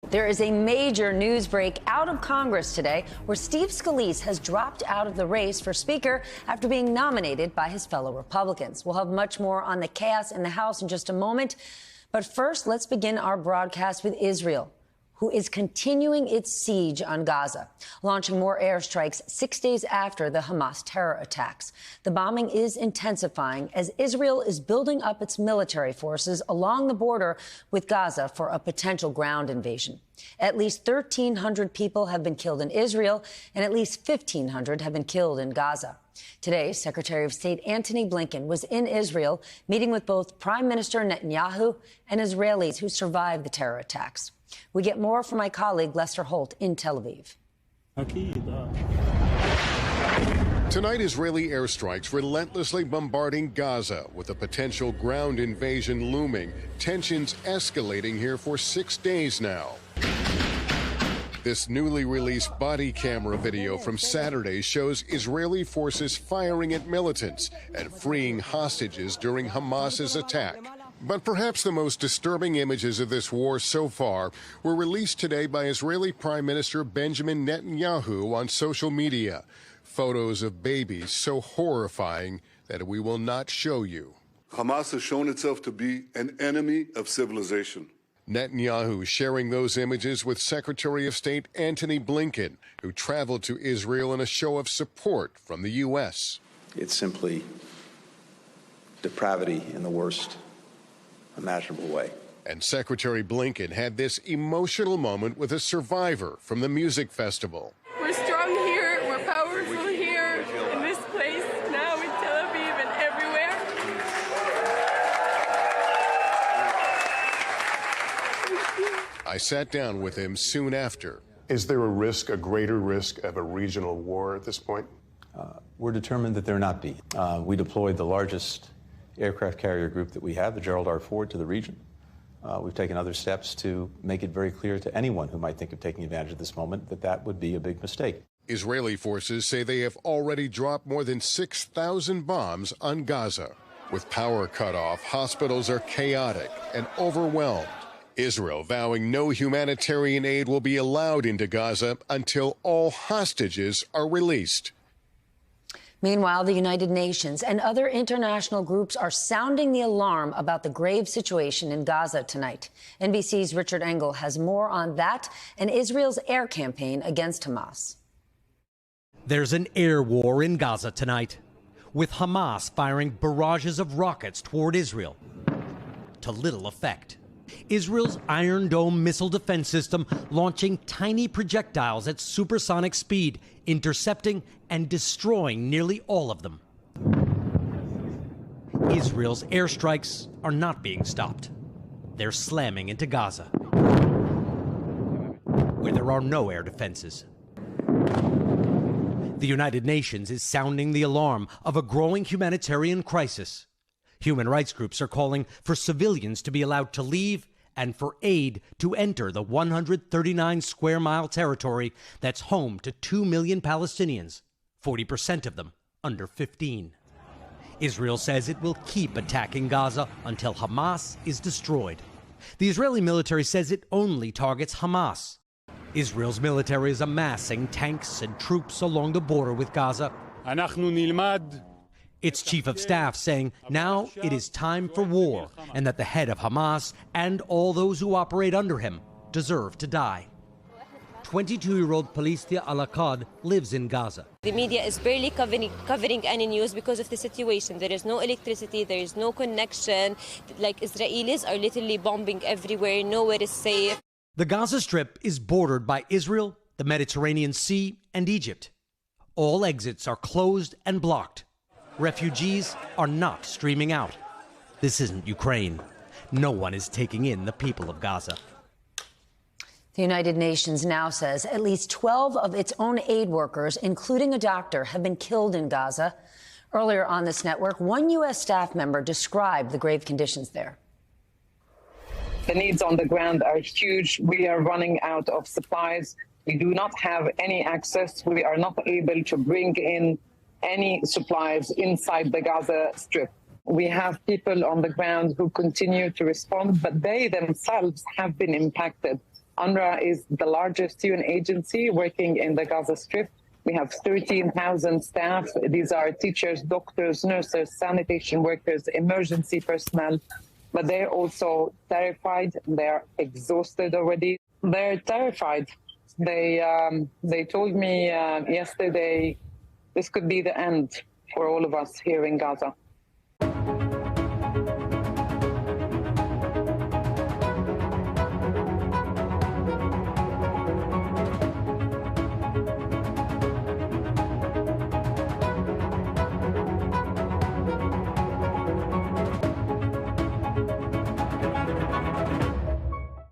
There is a major news break out of Congress today where Steve Scalise has dropped out of the race for Speaker after being nominated by his fellow Republicans. We'll have much more on the chaos in the House in just a moment. But first, let's begin our broadcast with Israel, who is continuing its siege on Gaza, launching more airstrikes 6 days after the Hamas terror attacks. The bombing is intensifying as Israel is building up its military forces along the border with Gaza for a potential ground invasion. At least 1,300 people have been killed in Israel, and at least 1,500 have been killed in Gaza. Today, Secretary of State Antony Blinken was in Israel, meeting with both Prime Minister Netanyahu and Israelis who survived the terror attacks. We get more from my colleague Lester Holt in Tel Aviv. Tonight, Israeli airstrikes relentlessly bombarding Gaza with a potential ground invasion looming. Tensions escalating here for 6 days now. This newly released body camera video from Saturday shows Israeli forces firing at militants and freeing hostages during Hamas's attack. But perhaps the most disturbing images of this war so far were released today by Israeli Prime Minister Benjamin Netanyahu on social media. Photos of babies so horrifying that we will not show you. Hamas has shown itself to be an enemy of civilization. Netanyahu sharing those images with Secretary of State Antony Blinken, who traveled to Israel in a show of support from the U.S. It's simply depravity in the worst imaginable way. And Secretary Blinken had this emotional moment with a survivor from the music festival. We're strong here, we're powerful here, in this place, now in Tel Aviv and everywhere. I sat down with him soon after. Is there a greater risk of a regional war at this point? We're determined that there not be. We deployed the largest aircraft carrier group that we have, the Gerald R. Ford, to the region. We've taken other steps to make it very clear to anyone who might think of taking advantage of this moment that that would be a big mistake. Israeli forces say they have already dropped more than 6,000 bombs on Gaza. With power cut off, hospitals are chaotic and overwhelmed. Israel vowing no humanitarian aid will be allowed into Gaza until all hostages are released. Meanwhile, the United Nations and other international groups are sounding the alarm about the grave situation in Gaza tonight. NBC's Richard Engel has more on that and Israel's air campaign against Hamas. There's an air war in Gaza tonight, with Hamas firing barrages of rockets toward Israel to little effect. Israel's Iron Dome missile defense system launching tiny projectiles at supersonic speed, intercepting and destroying nearly all of them. Israel's airstrikes are not being stopped. They're slamming into Gaza, where there are no air defenses. The United Nations is sounding the alarm of a growing humanitarian crisis. Human rights groups are calling for civilians to be allowed to leave and for aid to enter the 139 square mile territory that's home to 2 million Palestinians, 40% of them under 15. Israel says it will keep attacking Gaza until Hamas is destroyed. The Israeli military says it only targets Hamas. Israel's military is amassing tanks and troops along the border with Gaza. Its chief of staff saying now it is time for war and that the head of Hamas and all those who operate under him deserve to die. 22-year-old Palistia Al-Akkad lives in Gaza. The media is barely covering any news because of the situation. There is no electricity, there is no connection. Like, Israelis are literally bombing everywhere, nowhere is safe. The Gaza Strip is bordered by Israel, the Mediterranean Sea, and Egypt. All exits are closed and blocked. Refugees are not streaming out. This isn't Ukraine. No one is taking in the people of Gaza. The United Nations now says at least 12 of its own aid workers, including a doctor, have been killed in Gaza. Earlier on this network, one U.S. staff member described the grave conditions there. The needs on the ground are huge. We are running out of supplies. We do not have any access. We are not able to bring in any supplies inside the Gaza Strip. We have people on the ground who continue to respond, but they themselves have been impacted UNRWA is the largest UN agency working in the Gaza Strip. We have 13,000 staff. These are teachers, doctors, nurses, sanitation workers, emergency personnel. But they're also terrified. They're exhausted already. They're terrified. They told me yesterday this could be the end for all of us here in Gaza.